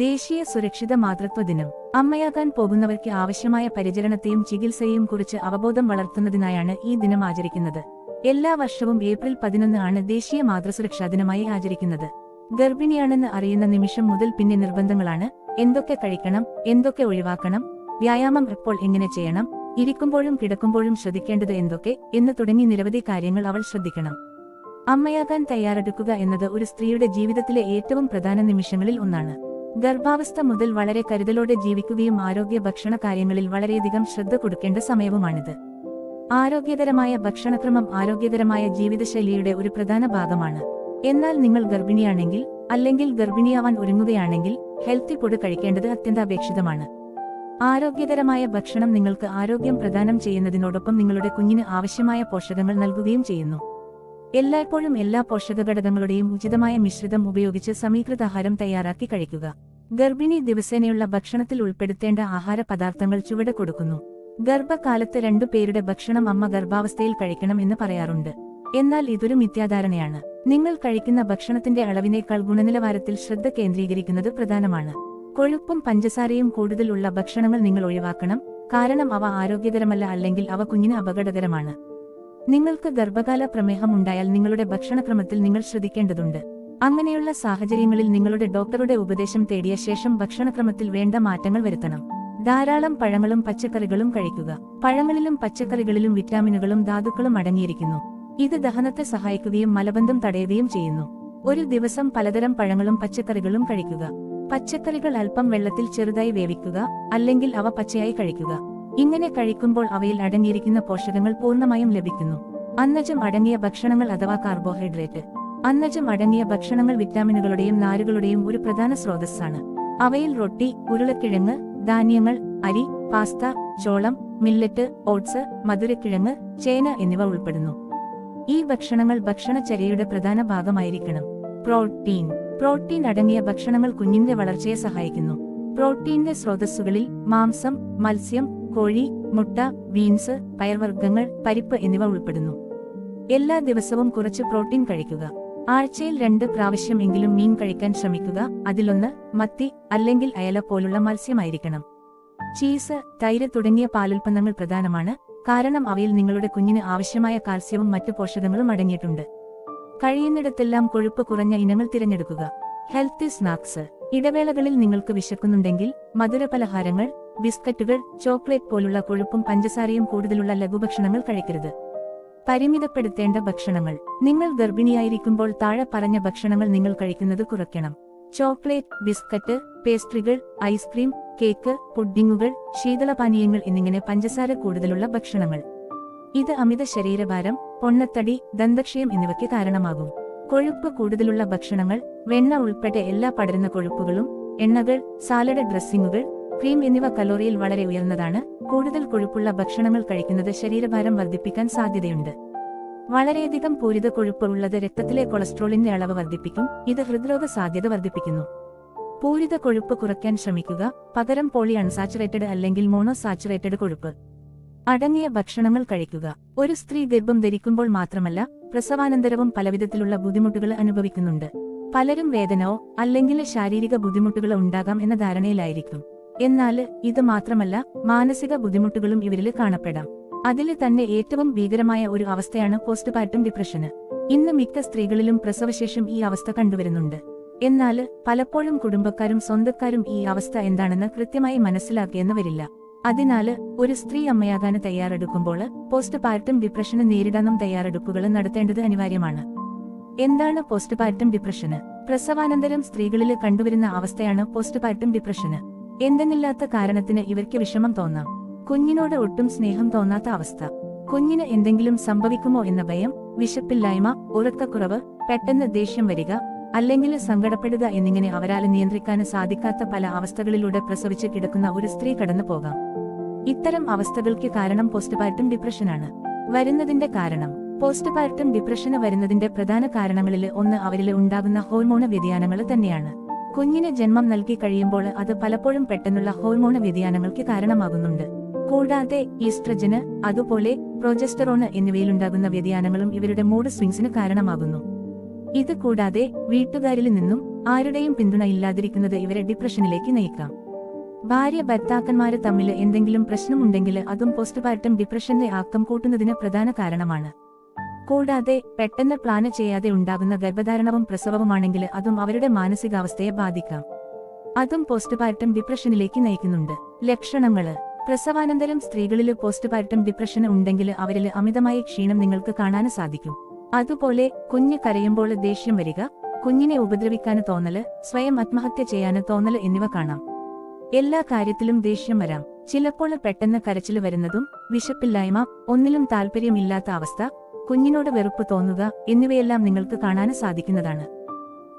ദേശീയ സുരക്ഷിത മാതൃത്വ ദിനം. അമ്മയാകാൻ പോകുന്നവർക്ക് ആവശ്യമായ പരിചരണത്തെയും ചികിത്സയെയും കുറിച്ച് അവബോധം വളർത്തുന്നതിനായാണ് ഈ ദിനം ആചരിക്കുന്നത്. എല്ലാ വർഷവും ഏപ്രിൽ 11 ആണ് ദേശീയ മാതൃസുരക്ഷാ ദിനമായി ആചരിക്കുന്നത്. ഗർഭിണിയാണെന്ന് അറിയുന്ന നിമിഷം മുതൽ പിന്നെ നിർബന്ധങ്ങളാണ്. എന്തൊക്കെ കഴിക്കണം, എന്തൊക്കെ ഒഴിവാക്കണം, വ്യായാമം എപ്പോൾ എങ്ങനെ ചെയ്യണം, ഇരിക്കുമ്പോഴും കിടക്കുമ്പോഴും ശ്രദ്ധിക്കേണ്ടത് എന്തൊക്കെ എന്ന് തുടങ്ങി നിരവധി കാര്യങ്ങൾ അവൾ ശ്രദ്ധിക്കണം. അമ്മയാകാൻ തയ്യാറെടുക്കുക എന്നത് ഒരു സ്ത്രീയുടെ ജീവിതത്തിലെ ഏറ്റവും പ്രധാന നിമിഷങ്ങളിൽ ഒന്നാണ്. ഗർഭാവസ്ഥ മുതൽ വളരെ കരുതലോടെ ജീവിക്കുകയും ആരോഗ്യ ഭക്ഷണ കാര്യങ്ങളിൽ വളരെയധികം ശ്രദ്ധ കൊടുക്കേണ്ട സമയവുമാണിത്. ആരോഗ്യകരമായ ഭക്ഷണക്രമം ആരോഗ്യകരമായ ജീവിതശൈലിയുടെ ഒരു പ്രധാന ഭാഗമാണ്. എന്നാൽ നിങ്ങൾ ഗർഭിണിയാണെങ്കിൽ അല്ലെങ്കിൽ ഗർഭിണിയാവാൻ ഒരുങ്ങുകയാണെങ്കിൽ ഹെൽത്തി ഫുഡ് കഴിക്കേണ്ടത് അത്യന്താപേക്ഷിതമാണ്. ആരോഗ്യകരമായ ഭക്ഷണം നിങ്ങൾക്ക് ആരോഗ്യം പ്രദാനം ചെയ്യുന്നതിനോടൊപ്പം നിങ്ങളുടെ കുഞ്ഞിന് ആവശ്യമായ പോഷകങ്ങൾ നൽകുകയും ചെയ്യുന്നു. എല്ലായ്പ്പോഴും എല്ലാ പോഷകഘടകങ്ങളുടെയും ഉചിതമായ മിശ്രിതം ഉപയോഗിച്ച് സമീകൃതാഹാരം തയ്യാറാക്കി കഴിക്കുക. ഗർഭിണി ദിവസേനയുള്ള ഭക്ഷണത്തിൽ ഉൾപ്പെടുത്തേണ്ട ആഹാര പദാർത്ഥങ്ങൾ ചുവടെ കൊടുക്കുന്നു. ഗർഭകാലത്ത് 2 പേരുടെ ഭക്ഷണം അമ്മ ഗർഭാവസ്ഥയിൽ കഴിക്കണം എന്ന് പറയാറുണ്ട്. എന്നാൽ ഇതൊരു മിഥ്യാധാരണയാണ്. നിങ്ങൾ കഴിക്കുന്ന ഭക്ഷണത്തിന്റെ അളവിനേക്കാൾ ഗുണനിലവാരത്തിൽ ശ്രദ്ധ കേന്ദ്രീകരിക്കുന്നത് പ്രധാനമാണ്. കൊഴുപ്പും പഞ്ചസാരയും കൂടുതൽ ഉള്ള ഭക്ഷണങ്ങൾ നിങ്ങൾ ഒഴിവാക്കണം, കാരണം അവ ആരോഗ്യകരമല്ല അല്ലെങ്കിൽ അവ കുഞ്ഞിന് അപകടകരമാണ്. നിങ്ങൾക്ക് ഗർഭകാല പ്രമേഹം ഉണ്ടായാൽ നിങ്ങളുടെ ഭക്ഷണക്രമത്തിൽ നിങ്ങൾ ശ്രദ്ധിക്കേണ്ടതുണ്ട്. അങ്ങനെയുള്ള സാഹചര്യങ്ങളിൽ നിങ്ങളുടെ ഡോക്ടറുടെ ഉപദേശം തേടിയ ശേഷം ഭക്ഷണക്രമത്തിൽ വേണ്ട മാറ്റങ്ങൾ വരുത്തണം. ധാരാളം പഴങ്ങളും പച്ചക്കറികളും കഴിക്കുക. പഴങ്ങളിലും പച്ചക്കറികളിലും വിറ്റാമിനുകളും ധാതുക്കളും അടങ്ങിയിരിക്കുന്നു. ഇത് ദഹനത്തെ സഹായിക്കുകയും മലബന്ധം തടയുകയും ചെയ്യുന്നു. ഒരു ദിവസം പലതരം പഴങ്ങളും പച്ചക്കറികളും കഴിക്കുക. പച്ചക്കറികൾ അല്പം വെള്ളത്തിൽ ചെറുതായി വേവിക്കുക, അല്ലെങ്കിൽ അവ പച്ചയായി കഴിക്കുക. ഇങ്ങനെ കഴിക്കുമ്പോൾ അവയിൽ അടങ്ങിയിരിക്കുന്ന പോഷകങ്ങൾ പൂർണ്ണമായും ലഭിക്കുന്നു. അന്നജം അടങ്ങിയ ഭക്ഷണങ്ങൾ അഥവാ കാർബോഹൈഡ്രേറ്റ്. അന്നജം അടങ്ങിയ ഭക്ഷണങ്ങൾ വിറ്റാമിനുകളുടെയും നാരുകളുടെയും ഒരു പ്രധാന സ്രോതസ്സാണ്. അവയിൽ റൊട്ടി, ഉരുളക്കിഴങ്ങ്, ധാന്യങ്ങൾ, അരി, പാസ്ത, ചോളം, മില്ലറ്റ്, ഓട്സ്, മധുരക്കിഴങ്ങ്, ചേന എന്നിവ ഉൾപ്പെടുന്നു. ഈ ഭക്ഷണങ്ങൾ ഭക്ഷണചര്യയുടെ പ്രധാന ഭാഗമായിരിക്കണം. പ്രോട്ടീൻ അടങ്ങിയ ഭക്ഷണങ്ങൾ കുഞ്ഞിന്റെ വളർച്ചയെ സഹായിക്കുന്നു. പ്രോട്ടീന്റെ സ്രോതസ്സുകളിൽ മാംസം, മത്സ്യം, കോഴി, മുട്ട, ബീൻസ്, പയർവർഗ്ഗങ്ങൾ, പരിപ്പ് എന്നിവ ഉൾപ്പെടുന്നു. എല്ലാ ദിവസവും കുറച്ച് പ്രോട്ടീൻ കഴിക്കുക. ആഴ്ചയിൽ 2 പ്രാവശ്യം എങ്കിലും മീൻ കഴിക്കാൻ ശ്രമിക്കുക. അതിലൊന്ന് മത്തി അല്ലെങ്കിൽ അയല പോലുള്ള മത്സ്യമായിരിക്കണം. ചീസ്, തൈര് തുടങ്ങിയ പാലുൽപ്പന്നങ്ങൾ പ്രധാനമാണ്, കാരണം അവയിൽ നിങ്ങളുടെ കുഞ്ഞിന് ആവശ്യമായ കാൽസ്യവും മറ്റു പോഷകങ്ങളും അടങ്ങിയിട്ടുണ്ട്. കഴിയുന്നിടത്തെല്ലാം കൊഴുപ്പ് കുറഞ്ഞ ഇനങ്ങൾ തിരഞ്ഞെടുക്കുക. Healthy snacks. ഇടവേളകളിൽ നിങ്ങൾക്ക് വിശക്കുന്നുണ്ടെങ്കിൽ മധുരപലഹാരങ്ങൾ, ബിസ്ക്കറ്റുകൾ, ചോക്ലേറ്റ് പോലുള്ള കൊഴുപ്പും പഞ്ചസാരയും കൂടുതലുള്ള ലഘുഭക്ഷണങ്ങൾ കഴിക്കരുത്. പരിമിതപ്പെടുത്തേണ്ട ഭക്ഷണങ്ങൾ. നിങ്ങൾ ഗർഭിണിയായിരിക്കുമ്പോൾ താഴെ പറഞ്ഞ ഭക്ഷണങ്ങൾ നിങ്ങൾ കഴിക്കുന്നത് കുറയ്ക്കണം. ചോക്ലേറ്റ്, ബിസ്ക്കറ്റ്, പേസ്ട്രികൾ, ഐസ്ക്രീം, കേക്ക്, പുഡിങ്ങുകൾ, ശീതളപാനീയങ്ങൾ എന്നിങ്ങനെ പഞ്ചസാര കൂടുതലുള്ള ഭക്ഷണങ്ങൾ. ഇത് അമിത ശരീരഭാരം, പൊണ്ണത്തടി, ദന്തക്ഷയം എന്നിവയ്ക്ക് കാരണമാകും. കൊഴുപ്പ് കൂടുതലുള്ള ഭക്ഷണങ്ങൾ, വെണ്ണ ഉൾപ്പെടെ എല്ലാ പടരുന്ന കൊഴുപ്പുകളും, എണ്ണകൾ, സാലഡ് ഡ്രസ്സിങ്ങുകൾ, ക്രീം എന്നിവ കലോറിയിൽ വളരെ ഉയർന്നതാണ്. കൂടുതൽ കൊഴുപ്പുള്ള ഭക്ഷണങ്ങൾ കഴിക്കുന്നത് ശരീരഭാരം വർദ്ധിപ്പിക്കാൻ സാധ്യതയുണ്ട്. വളരെയധികം പൂരിത കൊഴുപ്പ് ഉള്ളത് രക്തത്തിലെ കൊളസ്ട്രോളിന്റെ അളവ് വർദ്ധിപ്പിക്കും. ഇത് ഹൃദ്രോഗ സാധ്യത വർദ്ധിപ്പിക്കുന്നു. പൂരിത കൊഴുപ്പ് കുറയ്ക്കാൻ ശ്രമിക്കുക. പകരം പോളി അൺസാച്ചുറേറ്റഡ് അല്ലെങ്കിൽ മോണോസാച്ചുറേറ്റഡ് കൊഴുപ്പ് അടങ്ങിയ ഭക്ഷണങ്ങൾ കഴിക്കുക. ഒരു സ്ത്രീ ഗർഭം ധരിക്കുമ്പോൾ മാത്രമല്ല, പ്രസവാനന്തരവും പലവിധത്തിലുള്ള ബുദ്ധിമുട്ടുകൾ അനുഭവിക്കുന്നുണ്ട്. പലരും വേദനയോ അല്ലെങ്കിൽ ശാരീരിക ബുദ്ധിമുട്ടുകളോ ഉണ്ടാകാം എന്ന ധാരണയിലായിരിക്കും. എന്നാൽ ഇത് മാത്രമല്ല, മാനസിക ബുദ്ധിമുട്ടുകളും ഇവരിൽ കാണപ്പെടാം. അതിൽ തന്നെ ഏറ്റവും ഭീകരമായ ഒരു അവസ്ഥയാണ് പോസ്റ്റ്പാർട്ടം ഡിപ്രഷന്. ഇന്ന് മിക്ക സ്ത്രീകളിലും പ്രസവശേഷം ഈ അവസ്ഥ കണ്ടുവരുന്നുണ്ട്. എന്നാൽ പലപ്പോഴും കുടുംബക്കാരും സ്വന്തക്കാരും ഈ അവസ്ഥ എന്താണെന്ന് കൃത്യമായി മനസ്സിലാക്കിയെന്ന് വരില്ല. അതിനാൽ ഒരു സ്ത്രീ അമ്മയാകാൻ തയ്യാറെടുക്കുമ്പോൾ പോസ്റ്റ്പാർട്ടം ഡിപ്രഷന് നേരിടാനും തയ്യാറെടുപ്പുകൾ നടത്തേണ്ടത് അനിവാര്യമാണ്. എന്താണ് പോസ്റ്റ്പാർട്ടം ഡിപ്രഷന്? പ്രസവാനന്തരം സ്ത്രീകളിൽ കണ്ടുവരുന്ന അവസ്ഥയാണ് പോസ്റ്റ്പാർട്ടം ഡിപ്രഷന്. എന്തെന്നില്ലാത്ത കാരണത്തിന് ഇവർക്ക് വിഷമം തോന്നാം. കുഞ്ഞിനോട് ഒട്ടും സ്നേഹം തോന്നാത്ത അവസ്ഥ, കുഞ്ഞിന് എന്തെങ്കിലും സംഭവിക്കുമോ എന്ന ഭയം, വിശപ്പില്ലായ്മ, ഉറക്കക്കുറവ്, പെട്ടെന്ന് ദേഷ്യം വരിക അല്ലെങ്കിൽ സങ്കടപ്പെടുക എന്നിങ്ങനെ അവരാൽ നിയന്ത്രിക്കാൻ സാധിക്കാത്ത പല അവസ്ഥകളിലൂടെ പ്രസവിച്ച് കിടക്കുന്ന ഒരു സ്ത്രീ കടന്നു പോകാം. ഇത്തരം അവസ്ഥകൾക്ക് കാരണം പോസ്റ്റ്പാർട്ടം ഡിപ്രഷനാണ്. വരുന്നതിന്റെ കാരണം. പോസ്റ്റ്പാർട്ടം ഡിപ്രഷന് വരുന്നതിന്റെ പ്രധാന കാരണങ്ങളിൽ ഒന്ന് അവരിൽ ഉണ്ടാകുന്ന ഹോർമോണ വ്യതിയാനങ്ങൾ തന്നെയാണ്. കുഞ്ഞിന് ജന്മം നൽകി കഴിയുമ്പോൾ അത് പലപ്പോഴും പെട്ടെന്നുള്ള ഹോർമോണ വ്യതിയാനങ്ങൾക്ക് കാരണമാകുന്നുണ്ട്. കൂടാതെ ഈസ്ട്രജന്, അതുപോലെ പ്രൊജസ്റ്ററോണ് എന്നിവയിലുണ്ടാകുന്ന വ്യതിയാനങ്ങളും ഇവരുടെ മൂഡ് സ്വിങ്സിന് കാരണമാകുന്നു. ഇത് കൂടാതെ വീട്ടുകാരിൽ നിന്നും ആരുടെയും പിന്തുണ ഇല്ലാതിരിക്കുന്നത് ഇവരെ ഡിപ്രഷനിലേക്ക് നയിക്കാം. ഭാര്യ ഭർത്താക്കന്മാര് തമ്മിൽ എന്തെങ്കിലും പ്രശ്നമുണ്ടെങ്കിൽ അതും പോസ്റ്റ്പാർട്ടം ഡിപ്രഷന്റെ ആക്കം കൂട്ടുന്നതിന് പ്രധാന കാരണമാണ്. കൂടാതെ പെട്ടെന്ന് പ്ലാൻ ചെയ്യാതെ ഉണ്ടാകുന്ന ഗർഭധാരണവും പ്രസവവുമാണെങ്കിൽ അതും അവരുടെ മാനസികാവസ്ഥയെ ബാധിക്കാം. അതും പോസ്റ്റ്പാർട്ടം ഡിപ്രഷനിലേക്ക് നയിക്കുന്നുണ്ട്. ലക്ഷണങ്ങള്: പ്രസവാനന്തരം സ്ത്രീകളിൽ പോസ്റ്റ്പാർട്ടം ഡിപ്രഷൻ ഉണ്ടെങ്കിൽ അവരിൽ അമിതമായ ക്ഷീണം നിങ്ങൾക്ക് കാണാൻ സാധിക്കും. അതുപോലെ കുഞ്ഞ് കരയുമ്പോൾ ദേഷ്യം വരിക, കുഞ്ഞിനെ ഉപദ്രവിക്കാൻ തോന്നല്, സ്വയം ആത്മഹത്യ ചെയ്യാൻ തോന്നല് എന്നിവ കാണാം. എല്ലാ കാര്യത്തിലും ദേഷ്യം വരാം. ചിലപ്പോൾ പെട്ടെന്ന് കരച്ചിൽ വരുന്നതും, വിശപ്പില്ലായ്മ, ഒന്നിലും താല്പര്യമില്ലാത്ത അവസ്ഥ, കുഞ്ഞിനോട് വെറുപ്പ് തോന്നുക എന്നിവയെല്ലാം നിങ്ങൾക്ക് കാണാൻ സാധിക്കുന്നതാണ്.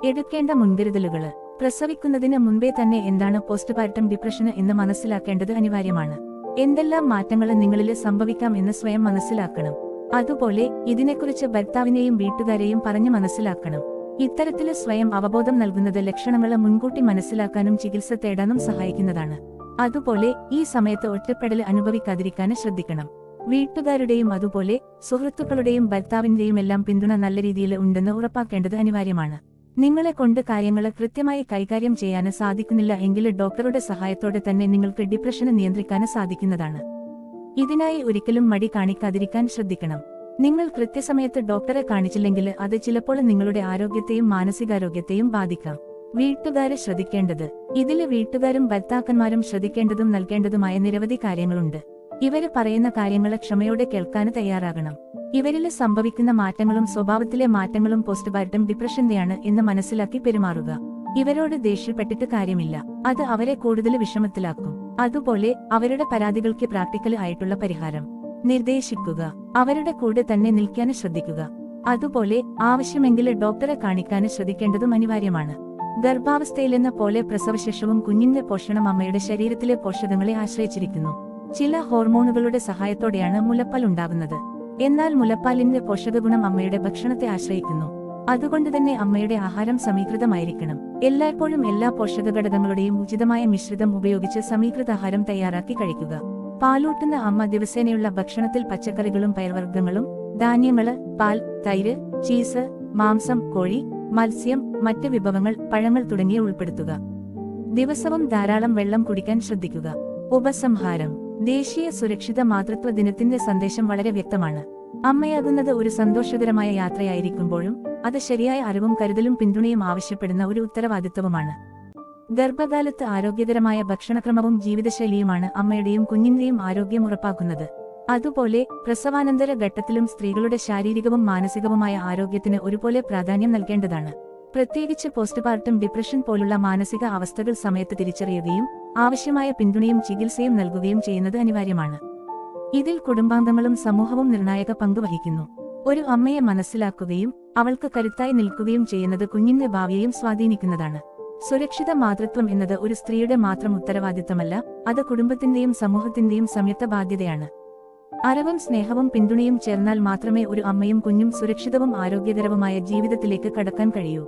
എടുക്കേണ്ട മുൻകരുതലുകള്: പ്രസവിക്കുന്നതിന് മുൻപേ തന്നെ എന്താണ് പോസ്റ്റ്പാർട്ടം ഡിപ്രഷൻ എന്ന് മനസ്സിലാക്കേണ്ടത് അനിവാര്യമാണ്. എന്തെല്ലാം മാറ്റങ്ങൾ നിങ്ങളിൽ സംഭവിക്കാം എന്ന് സ്വയം മനസ്സിലാക്കണം. അതുപോലെ ഇതിനെക്കുറിച്ച് ഭർത്താവിനെയും വീട്ടുകാരെയും പറഞ്ഞു മനസ്സിലാക്കണം. ഇത്തരത്തില് സ്വയം അവബോധം നൽകുന്നത് ലക്ഷണങ്ങൾ മുൻകൂട്ടി മനസ്സിലാക്കാനും ചികിത്സ തേടാനും സഹായിക്കുന്നതാണ്. അതുപോലെ ഈ സമയത്ത് ഒറ്റപ്പെടൽ അനുഭവിക്കാതിരിക്കാൻ ശ്രദ്ധിക്കണം. വീട്ടുകാരുടെയും അതുപോലെ സുഹൃത്തുക്കളുടെയും ഭർത്താവിന്റെയും എല്ലാം പിന്തുണ നല്ല രീതിയിൽ ഉണ്ടെന്ന് ഉറപ്പാക്കേണ്ടത് അനിവാര്യമാണ്. നിങ്ങളെ കൊണ്ട് കാര്യങ്ങൾ കൃത്യമായി കൈകാര്യം ചെയ്യാൻ സാധിക്കുന്നില്ല എങ്കിൽ ഡോക്ടറുടെ സഹായത്തോടെ തന്നെ നിങ്ങൾക്ക് ഡിപ്രഷന് നിയന്ത്രിക്കാൻ സാധിക്കുന്നതാണ്. ഇതിനായി ഒരിക്കലും മടി കാണിക്കാതിരിക്കാൻ ശ്രദ്ധിക്കണം. നിങ്ങൾ കൃത്യസമയത്ത് ഡോക്ടറെ കാണിച്ചില്ലെങ്കിൽ അത് ചിലപ്പോൾ നിങ്ങളുടെ ആരോഗ്യത്തെയും മാനസികാരോഗ്യത്തെയും ബാധിക്കാം. വീട്ടുകാരെ ശ്രദ്ധിക്കേണ്ടത്: ഇതില് വീട്ടുകാരും ഭർത്താക്കന്മാരും ശ്രദ്ധിക്കേണ്ടതും നൽകേണ്ടതുമായ നിരവധി കാര്യങ്ങളുണ്ട്. ഇവര് പറയുന്ന കാര്യങ്ങൾ ക്ഷമയോടെ കേൾക്കാൻ തയ്യാറാകണം. ഇവരിൽ സംഭവിക്കുന്ന മാറ്റങ്ങളും സ്വഭാവത്തിലെ മാറ്റങ്ങളും പോസ്റ്റ്പാർട്ടം ഡിപ്രഷന്റെയാണ് എന്ന് മനസ്സിലാക്കി പെരുമാറുക. ഇവരോട് ദേഷ്യപ്പെട്ടിട്ട് കാര്യമില്ല, അത് അവരെ കൂടുതൽ വിഷമത്തിലാക്കും. അതുപോലെ അവരുടെ പരാതികൾക്ക് പ്രാക്ടിക്കൽ ആയിട്ടുള്ള പരിഹാരം നിർദ്ദേശിക്കുക. അവരുടെ കൂടെ തന്നെ നിൽക്കാൻ ശ്രദ്ധിക്കുക. അതുപോലെ ആവശ്യമെങ്കിൽ ഡോക്ടറെ കാണിക്കാൻ ശ്രദ്ധിക്കേണ്ടതും അനിവാര്യമാണ്. ഗർഭാവസ്ഥയിലെന്ന പോലെ പ്രസവശേഷവും കുഞ്ഞിന്റെ പോഷണം അമ്മയുടെ ശരീരത്തിലെ പോഷകങ്ങളെ ആശ്രയിച്ചിരിക്കുന്നു. ചില ഹോർമോണുകളുടെ സഹായത്തോടെയാണ് മുലപ്പാൽ ഉണ്ടാകുന്നത്. എന്നാൽ മുലപ്പാലിന്റെ പോഷകഗുണം അമ്മയുടെ ഭക്ഷണത്തെ ആശ്രയിക്കുന്നു. അതുകൊണ്ടുതന്നെ അമ്മയുടെ ആഹാരം സമീകൃതമായിരിക്കണം. എല്ലായ്പ്പോഴും എല്ലാ പോഷകഘടകങ്ങളുടെയും ഉചിതമായ മിശ്രിതം ഉപയോഗിച്ച് സമീകൃതാഹാരം തയ്യാറാക്കി കഴിക്കുക. പാലൂട്ടുന്ന അമ്മ ദിവസേനയുള്ള ഭക്ഷണത്തിൽ പച്ചക്കറികളും പയർവർഗ്ഗങ്ങളും, ധാന്യങ്ങള്, പാൽ, തൈര്, ചീസ്, മാംസം, കോഴി, മത്സ്യം, മറ്റ് വിഭവങ്ങൾ, പഴങ്ങൾ തുടങ്ങിയ ഉൾപ്പെടുത്തുക. ദിവസവും ധാരാളം വെള്ളം കുടിക്കാൻ ശ്രദ്ധിക്കുക. ഉപസംഹാരം: ദേശീയ സുരക്ഷിത മാതൃത്വ ദിനത്തിന്റെ സന്ദേശം വളരെ വ്യക്തമാണ്. അമ്മയാകുന്നത് ഒരു സന്തോഷകരമായ യാത്രയായിരിക്കുമ്പോഴും അത് ശരിയായ അറിവും കരുതലും പിന്തുണയും ആവശ്യപ്പെടുന്ന ഒരു ഉത്തരവാദിത്വവുമാണ്. ഗർഭകാലത്ത് ആരോഗ്യകരമായ ഭക്ഷണക്രമവും ജീവിതശൈലിയുമാണ് അമ്മയുടെയും കുഞ്ഞിന്റെയും ആരോഗ്യം ഉറപ്പാക്കുന്നത്. അതുപോലെ പ്രസവാനന്തര ഘട്ടത്തിലും സ്ത്രീകളുടെ ശാരീരികവും മാനസികവുമായ ആരോഗ്യത്തിന് ഒരുപോലെ പ്രാധാന്യം നൽകേണ്ടതാണ്. പ്രത്യേകിച്ച് പോസ്റ്റ്പാർട്ടം ഡിപ്രഷൻ പോലുള്ള മാനസിക അവസ്ഥകൾ സമയത്ത് തിരിച്ചറിയുകയും ആവശ്യമായ പിന്തുണയും ചികിത്സയും നൽകുകയും ചെയ്യുന്നത് അനിവാര്യമാണ്. ഇതിൽ കുടുംബാംഗങ്ങളും സമൂഹവും നിർണായക പങ്ക് വഹിക്കുന്നു. ഒരു അമ്മയെ മനസ്സിലാക്കുകയും അവൾക്ക് കരുത്തായി നിൽക്കുകയും ചെയ്യുന്നത് കുഞ്ഞിന്റെ ഭാവിയെയും സ്വാധീനിക്കുന്നതാണ്. സുരക്ഷിത മാതൃത്വം എന്നത് ഒരു സ്ത്രീയുടെ മാത്രം ഉത്തരവാദിത്തമല്ല, അത് കുടുംബത്തിന്റെയും സമൂഹത്തിന്റെയും സംയുക്ത ബാധ്യതയാണ്. അറിവും സ്നേഹവും പിന്തുണയും ചേർന്നാൽ മാത്രമേ ഒരു അമ്മയും കുഞ്ഞും സുരക്ഷിതവും ആരോഗ്യകരവുമായ ജീവിതത്തിലേക്ക് കടക്കാൻ കഴിയൂ.